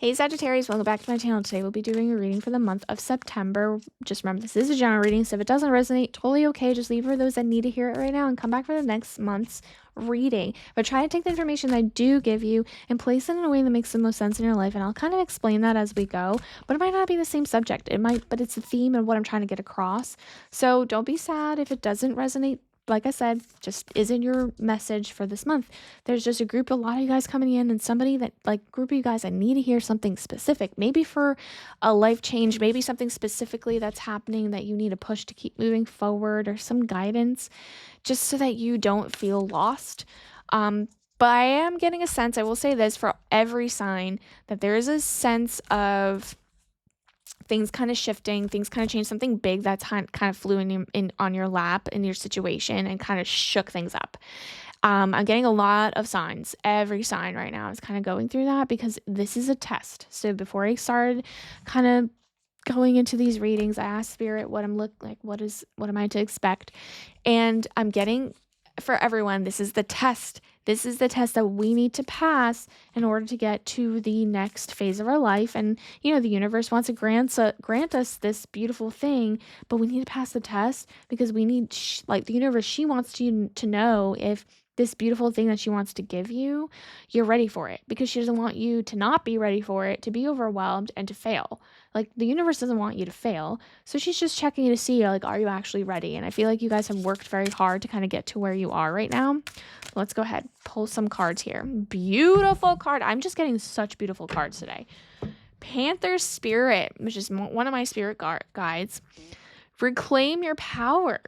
Hey Sagittarius, welcome back to my channel. Today we'll be doing a reading for the month of September. Just remember, this is a general reading, so if it doesn't resonate, totally okay. Just leave it for those that need to hear it right now and come back for the next month's reading. But try to take the information that I do give you and place it in a way that makes the most sense in your life, and I'll kind of explain that as we go. But it might not be the same subject. It might, but it's the theme and what I'm trying to get across. So don't be sad if it doesn't resonate. Like I said, just isn't your message for this month. There's just a lot of you guys coming in, and somebody that, like, group of you guys, I need to hear something specific, maybe for a life change, maybe something specifically that's happening that you need to push to keep moving forward, or some guidance, just so that you don't feel lost. But I am getting a sense, I will say this for every sign, that there is a sense of things kind of shifting, things kind of change, something big that's kind of flew in on your lap in your situation and kind of shook things up. I'm getting a lot of signs. Every sign right now is kind of going through that because this is a test. So before I started kind of going into these readings, I asked Spirit what what am I to expect? And I'm getting, for everyone, this is the test. This is the test that we need to pass in order to get to the next phase of our life. And, you know, the universe wants to grant us this beautiful thing, but we need to pass the test because we need, like, the universe, she wants you to know if this beautiful thing that she wants to give you, you're ready for it, because she doesn't want you to not be ready for it, to be overwhelmed, and to fail. Like, the universe doesn't want you to fail. So she's just checking to see, like, are you actually ready? And I feel like you guys have worked very hard to kind of get to where you are right now. Let's go ahead, pull some cards here. Beautiful card. I'm just getting such beautiful cards today. Panther Spirit, which is one of my spirit guides. Reclaim your power.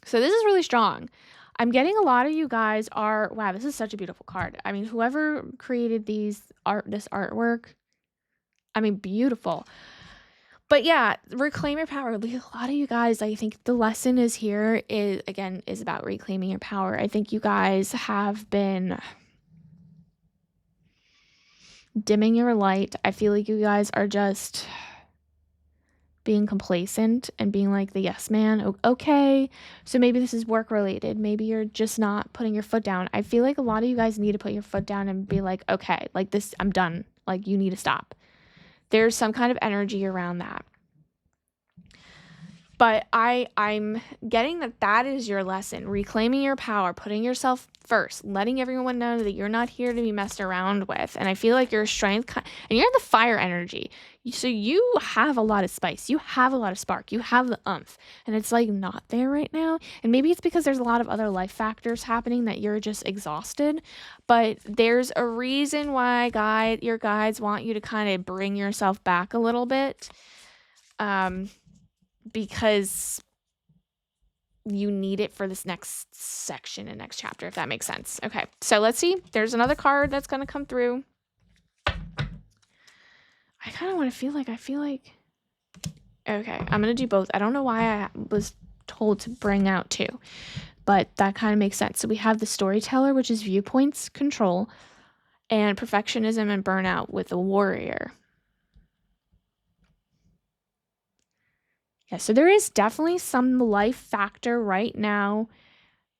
So this is really strong. I'm getting a lot of you guys are, wow, this is such a beautiful card. I mean, whoever created this artwork, I mean, beautiful. But yeah, reclaim your power. Like, a lot of you guys, I think the lesson is here is about reclaiming your power. I think you guys have been dimming your light. I feel like you guys are just being complacent and being like the yes man. Okay, so maybe this is work related. Maybe you're just not putting your foot down. I feel like a lot of you guys need to put your foot down and be like, okay, like this, I'm done. Like, you need to stop. There's some kind of energy around that. But I'm getting that is your lesson. Reclaiming your power, putting yourself first, letting everyone know that you're not here to be messed around with. And I feel like your strength, and you're the fire energy. So you have a lot of spice. You have a lot of spark. You have the oomph. And it's like not there right now. And maybe it's because there's a lot of other life factors happening that you're just exhausted. But there's a reason why your guides want you to kind of bring yourself back a little bit. Because you need it for this next section and next chapter, if that makes sense. Okay, so let's see. There's another card that's going to come through. I kind of want to feel like, okay, I'm going to do both. I don't know why I was told to bring out two, but that kind of makes sense. So we have the storyteller, which is viewpoints, control, and perfectionism and burnout with the warrior. Yeah, so there is definitely some life factor right now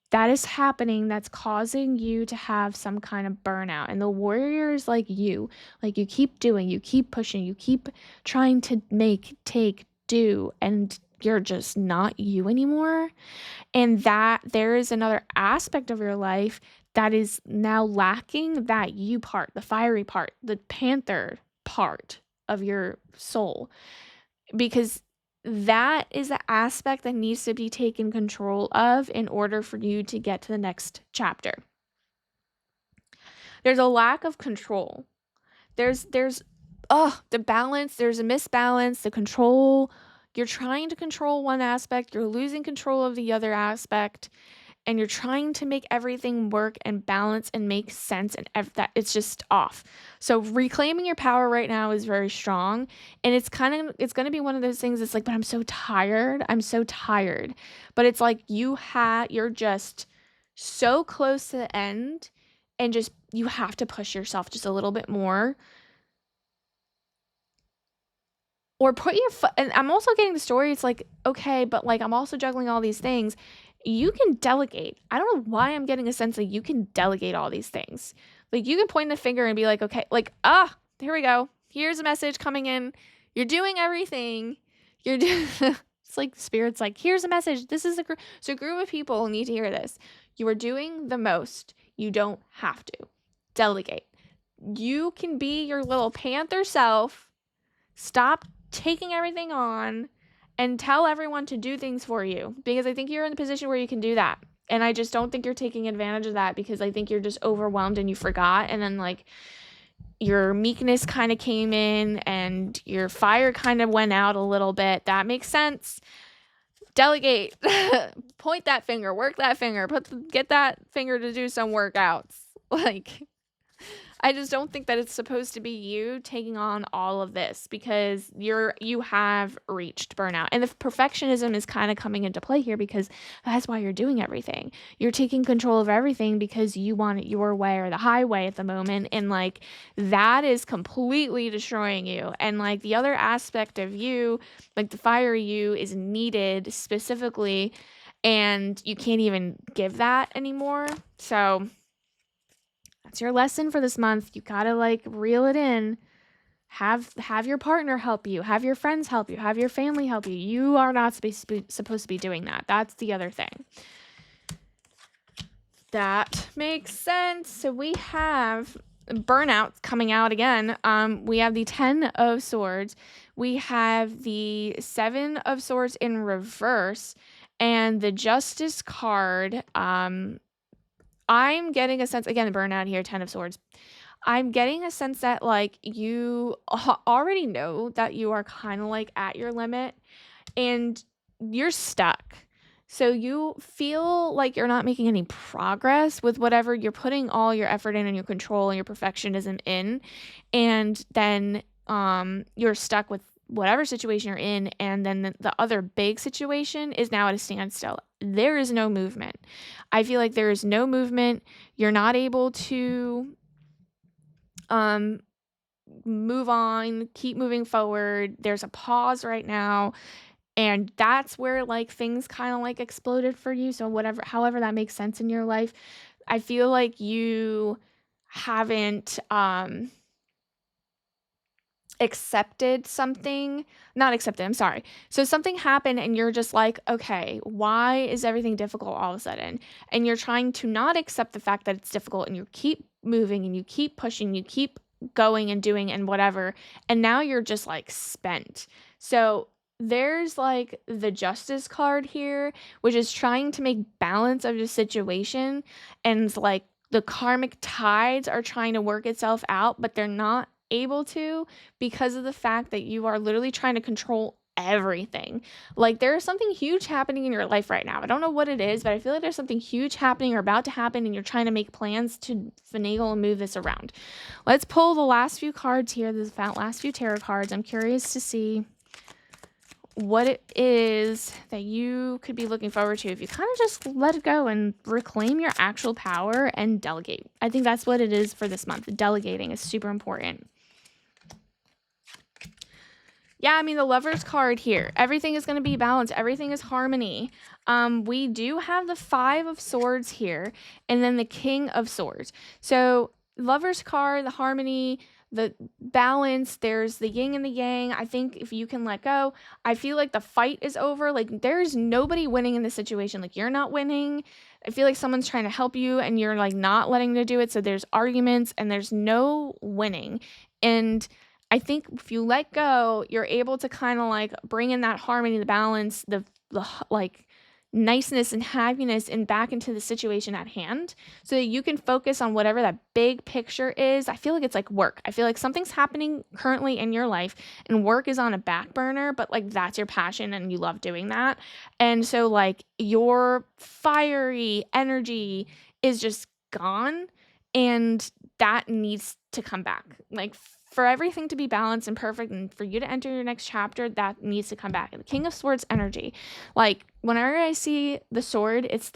that is happening that's causing you to have some kind of burnout. And the warrior is like you keep doing, you keep pushing, you keep trying to make, take, do, and you're just not you anymore. And that there is another aspect of your life that is now lacking that you part, the fiery part, the panther part of your soul. Because that is the aspect that needs to be taken control of in order for you to get to the next chapter. There's a lack of control. There's the balance, there's a misbalance, the control. You're trying to control one aspect, you're losing control of the other aspect, and you're trying to make everything work and balance and make sense, and that it's just off. So reclaiming your power right now is very strong, and it's going to be one of those things. It's like, but I'm so tired. But it's like you're just so close to the end, and just you have to push yourself just a little bit more. Or put your foot, and I'm also getting the story. It's like, okay, but like I'm also juggling all these things. You can delegate. I don't know why I'm getting a sense that you can delegate all these things. Like, you can point the finger and be like, okay, like, here we go. Here's a message coming in. You're doing everything. You're doing, it's like Spirit's like, here's a message. This is so a group of people need to hear this. You are doing the most. You don't have to. Delegate. You can be your little panther self. Stop taking everything on and tell everyone to do things for you, because I think you're in the position where you can do that. And I just don't think you're taking advantage of that, because I think you're just overwhelmed and you forgot. And then like your meekness kind of came in and your fire kind of went out a little bit. That makes sense. Delegate. Point that finger, work that finger, get that finger to do some workouts. Like, I just don't think that it's supposed to be you taking on all of this, because you have reached burnout. And the perfectionism is kind of coming into play here, because that's why you're doing everything. You're taking control of everything because you want it your way or the highway at the moment. And like, that is completely destroying you. And like, the other aspect of you, like the fire you, is needed specifically, and you can't even give that anymore. So that's your lesson for this month. You gotta like reel it in. Have your partner help you. Have your friends help you. Have your family help you. You are not supposed to be doing that. That's the other thing. That makes sense. So we have Burnout coming out again. We have the 10 of Swords. We have the 7 of Swords in reverse, and the Justice card. I'm getting a sense, again, Burnout here, 10 of Swords. I'm getting a sense that like you already know that you are kind of like at your limit and you're stuck. So you feel like you're not making any progress with whatever you're putting all your effort in and your control and your perfectionism in. And then you're stuck with whatever situation you're in. And then the other big situation is now at a standstill. There is no movement. I feel like there is no movement. You're not able to move on, keep moving forward. There's a pause right now. And that's where like things kind of like exploded for you. So however that makes sense in your life, I feel like you haven't accepted something, not accepted, I'm sorry. So something happened and you're just like, okay, why is everything difficult all of a sudden? And you're trying to not accept the fact that it's difficult, and you keep moving and you keep pushing, you keep going and doing and whatever. And now you're just like spent. So there's like the Justice card here, which is trying to make balance of the situation. And like the karmic tides are trying to work itself out, but they're not able to, because of the fact that you are literally trying to control everything. Like, there's something huge happening in your life right now. I don't know what it is, but I feel like there's something huge happening or about to happen, and you're trying to make plans to finagle and move this around. Let's pull the last few cards here, the last few tarot cards. I'm curious to see what it is that you could be looking forward to if you kind of just let it go and reclaim your actual power and delegate. I think that's what it is for this month. Delegating is super important. Yeah, I mean, the Lover's card here. Everything is going to be balanced. Everything is harmony. We do have the 5 of Swords here, and then the King of Swords. So Lover's card, the harmony, the balance, there's the yin and the yang. I think if you can let go, I feel like the fight is over. Like, there's nobody winning in this situation. Like, you're not winning. I feel like someone's trying to help you and you're like not letting them do it. So there's arguments and there's no winning. And I think if you let go, you're able to kind of like bring in that harmony, the balance, the like niceness and happiness and back into the situation at hand, so that you can focus on whatever that big picture is. I feel like it's like work. I feel like something's happening currently in your life and work is on a back burner, but like that's your passion and you love doing that. And so like your fiery energy is just gone, and that needs to come back. Like, for everything to be balanced and perfect and for you to enter your next chapter, that needs to come back. And the King of Swords energy, like whenever I see the sword, it's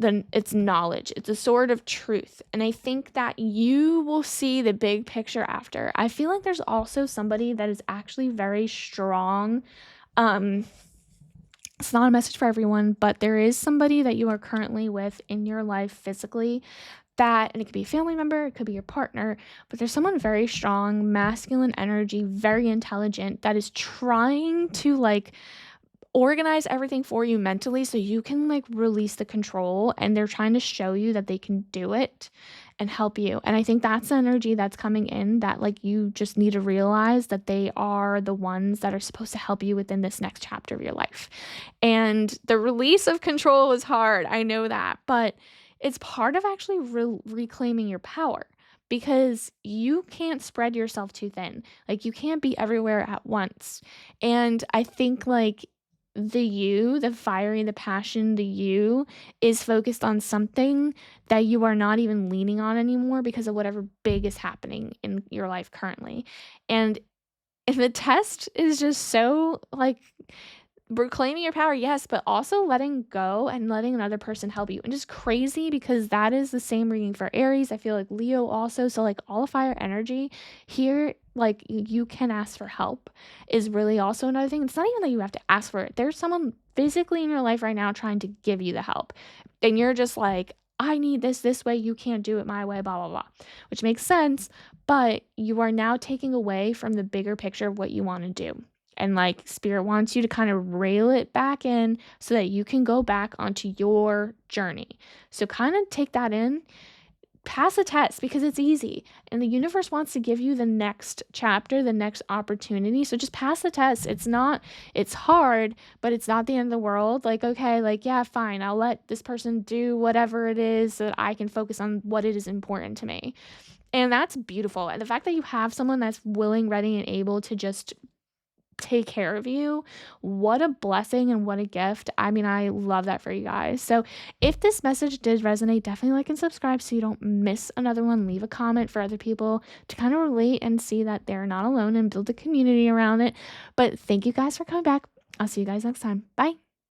it's knowledge. It's a sword of truth. And I think that you will see the big picture after. I feel like there's also somebody that is actually very strong. It's not a message for everyone, but there is somebody that you are currently with in your life physically that, and it could be a family member, it could be your partner, but there's someone very strong, masculine energy, very intelligent, that is trying to like organize everything for you mentally so you can like release the control, and they're trying to show you that they can do it and help you. And I think that's the energy that's coming in, that like you just need to realize that they are the ones that are supposed to help you within this next chapter of your life. And the release of control is hard, I know that, but it's part of actually reclaiming your power, because you can't spread yourself too thin. Like you can't be everywhere at once. And I think like the fiery, the passion, the you is focused on something that you are not even leaning on anymore because of whatever big is happening in your life currently. And if the test is just so like reclaiming your power, yes, but also letting go and letting another person help you. And just crazy, because that is the same reading for Aries. I feel like Leo also. So like all fire energy here, like you can ask for help is really also another thing. It's not even that you have to ask for it. There's someone physically in your life right now trying to give you the help. And you're just like, I need this way. You can't do it my way, blah, blah, blah, which makes sense. But you are now taking away from the bigger picture of what you want to do. And like spirit wants you to kind of reel it back in so that you can go back onto your journey. So kind of take that in, pass a test, because it's easy. And the universe wants to give you the next chapter, the next opportunity. So just pass the test. It's hard, but it's not the end of the world. Like, okay, like, yeah, fine. I'll let this person do whatever it is so that I can focus on what it is important to me. And that's beautiful. And the fact that you have someone that's willing, ready, and able to just take care of you, what a blessing and what a gift. I mean, I love that for you guys. So if this message did resonate, definitely like and subscribe so you don't miss another one. Leave a comment for other people to kind of relate and see that they're not alone and build a community around it. But thank you guys for coming back. I'll see you guys next time. Bye.